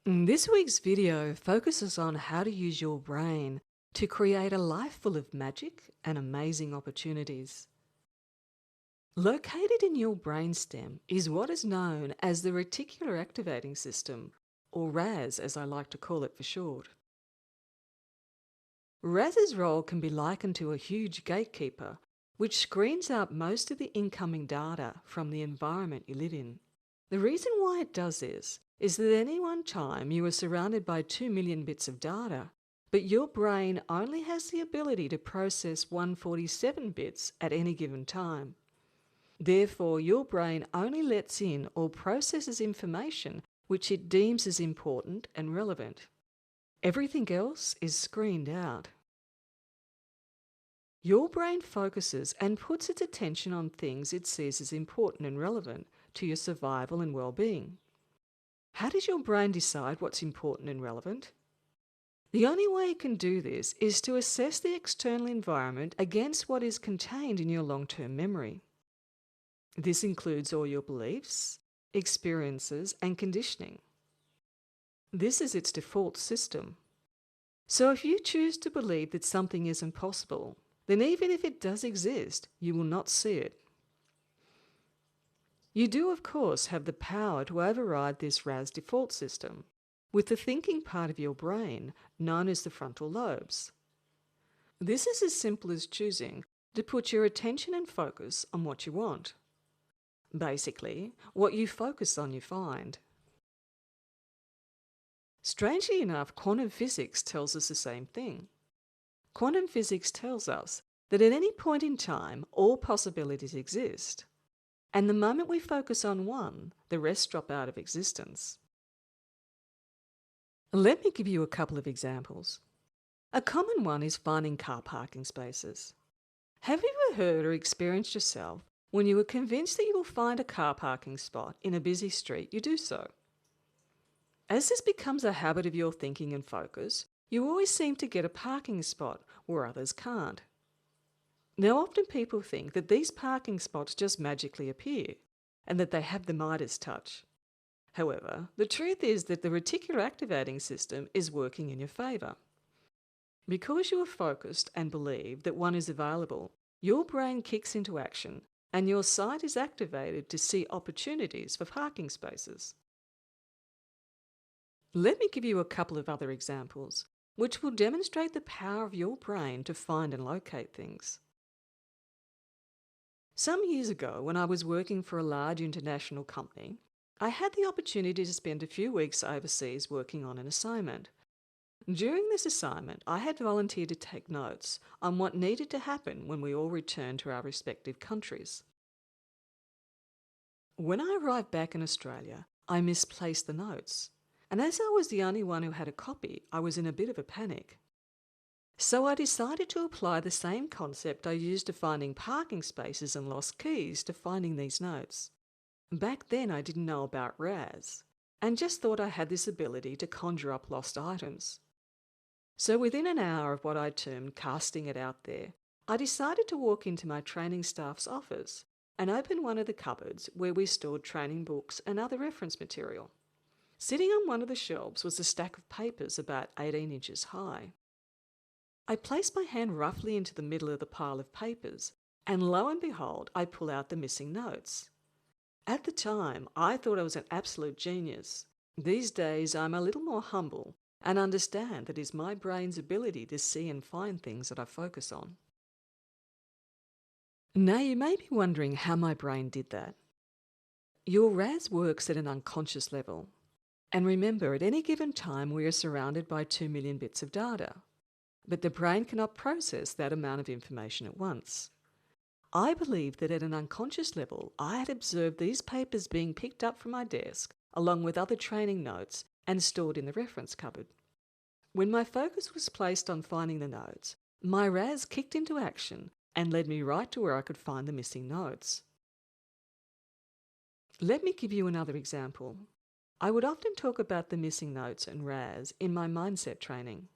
This week's video focuses on how to use your brain to create a life full of magic and amazing opportunities. Located in your brainstem is what is known as the reticular activating system, or RAS as I like to call it for short. RAS's role can be likened to a huge gatekeeper which screens out most of the incoming data from the environment you live in. The reason why it does this is that at any one time you are surrounded by 2 million bits of data, but your brain only has the ability to process 147 bits at any given time. Therefore, your brain only lets in or processes information which it deems as important and relevant. Everything else is screened out. Your brain focuses and puts its attention on things it sees as important and relevant to your survival and well-being. How does your brain decide what's important and relevant? The only way it can do this is to assess the external environment against what is contained in your long-term memory. This includes all your beliefs, experiences, and conditioning. This is its default system. So if you choose to believe that something is impossible, then even if it does exist, you will not see it. You do, of course, have the power to override this RAS default system with the thinking part of your brain known as the frontal lobes. This is as simple as choosing to put your attention and focus on what you want. Basically, what you focus on you find. Strangely enough, quantum physics tells us the same thing. Quantum physics tells us that at any point in time, all possibilities exist. And the moment we focus on one, the rest drop out of existence. Let me give you a couple of examples. A common one is finding car parking spaces. Have you ever heard or experienced yourself when you are convinced that you will find a car parking spot in a busy street, you do so? As this becomes a habit of your thinking and focus, you always seem to get a parking spot where others can't. Now, often people think that these parking spots just magically appear and that they have the Midas touch. However, the truth is that the reticular activating system is working in your favour. Because you are focused and believe that one is available, your brain kicks into action and your sight is activated to see opportunities for parking spaces. Let me give you a couple of other examples, which will demonstrate the power of your brain to find and locate things. Some years ago, when I was working for a large international company, I had the opportunity to spend a few weeks overseas working on an assignment. During this assignment, I had volunteered to take notes on what needed to happen when we all returned to our respective countries. When I arrived back in Australia, I misplaced the notes, and as I was the only one who had a copy, I was in a bit of a panic. So I decided to apply the same concept I used to finding parking spaces and lost keys to finding these notes. Back then I didn't know about RAS, and just thought I had this ability to conjure up lost items. So within an hour of what I termed casting it out there, I decided to walk into my training staff's office and open one of the cupboards where we stored training books and other reference material. Sitting on one of the shelves was a stack of papers about 18 inches high. I placed my hand roughly into the middle of the pile of papers, and lo and behold, I pull out the missing notes. At the time, I thought I was an absolute genius. These days, I'm a little more humble and understand that it is my brain's ability to see and find things that I focus on. Now, you may be wondering how my brain did that. Your RAS works at an unconscious level. And remember, at any given time, we are surrounded by 2 million bits of data. But the brain cannot process that amount of information at once. I believe that at an unconscious level, I had observed these papers being picked up from my desk, along with other training notes, and stored in the reference cupboard. When my focus was placed on finding the notes, my RAS kicked into action and led me right to where I could find the missing notes. Let me give you another example. I would often talk about the missing notes and RAS in my mindset training.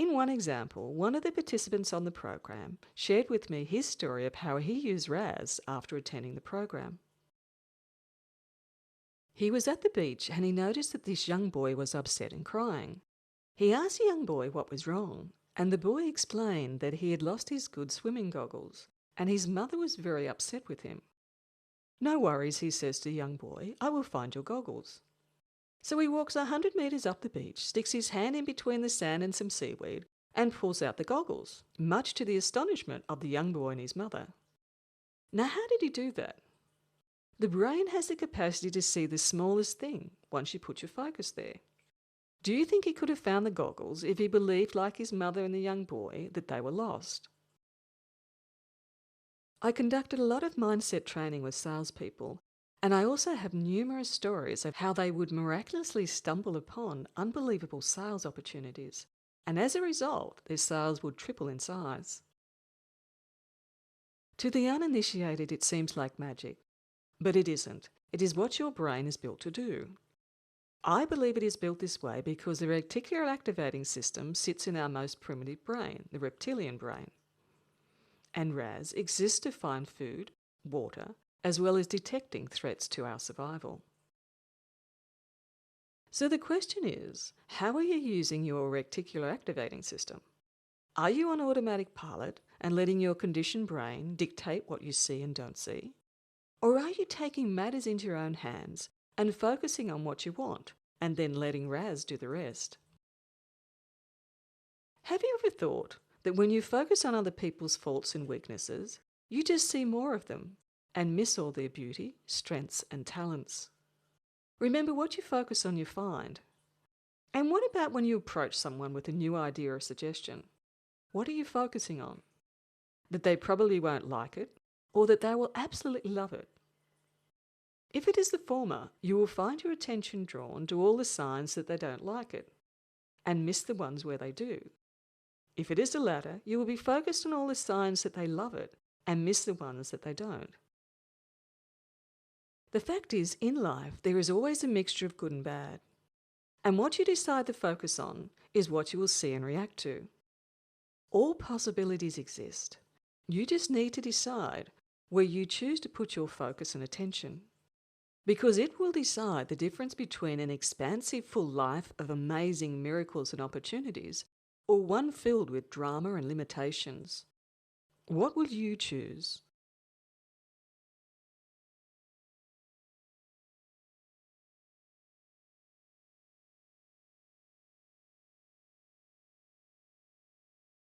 In one example, one of the participants on the program shared with me his story of how he used RAS after attending the program. He was at the beach and he noticed that this young boy was upset and crying. He asked the young boy what was wrong, and the boy explained that he had lost his good swimming goggles, and his mother was very upset with him. "No worries," he says to the young boy, "I will find your goggles." So he walks 100 metres up the beach, sticks his hand in between the sand and some seaweed, and pulls out the goggles, much to the astonishment of the young boy and his mother. Now, how did he do that? The brain has the capacity to see the smallest thing once you put your focus there. Do you think he could have found the goggles if he believed, like his mother and the young boy, that they were lost? I conducted a lot of mindset training with salespeople, and I also have numerous stories of how they would miraculously stumble upon unbelievable sales opportunities, and as a result, their sales would triple in size. To the uninitiated, it seems like magic, but it isn't. It is what your brain is built to do. I believe it is built this way because the reticular activating system sits in our most primitive brain, the reptilian brain. And RAS exists to find food, water, as well as detecting threats to our survival. So the question is, how are you using your reticular activating system? Are you on automatic pilot and letting your conditioned brain dictate what you see and don't see? Or are you taking matters into your own hands and focusing on what you want, and then letting RAS do the rest? Have you ever thought that when you focus on other people's faults and weaknesses, you just see more of them and miss all their beauty, strengths, and talents? Remember, what you focus on, you find. And what about when you approach someone with a new idea or suggestion? What are you focusing on? That they probably won't like it, or that they will absolutely love it? If it is the former, you will find your attention drawn to all the signs that they don't like it, and miss the ones where they do. If it is the latter, you will be focused on all the signs that they love it, and miss the ones that they don't. The fact is, in life, there is always a mixture of good and bad. And what you decide to focus on is what you will see and react to. All possibilities exist. You just need to decide where you choose to put your focus and attention, because it will decide the difference between an expansive, full life of amazing miracles and opportunities or one filled with drama and limitations. What will you choose?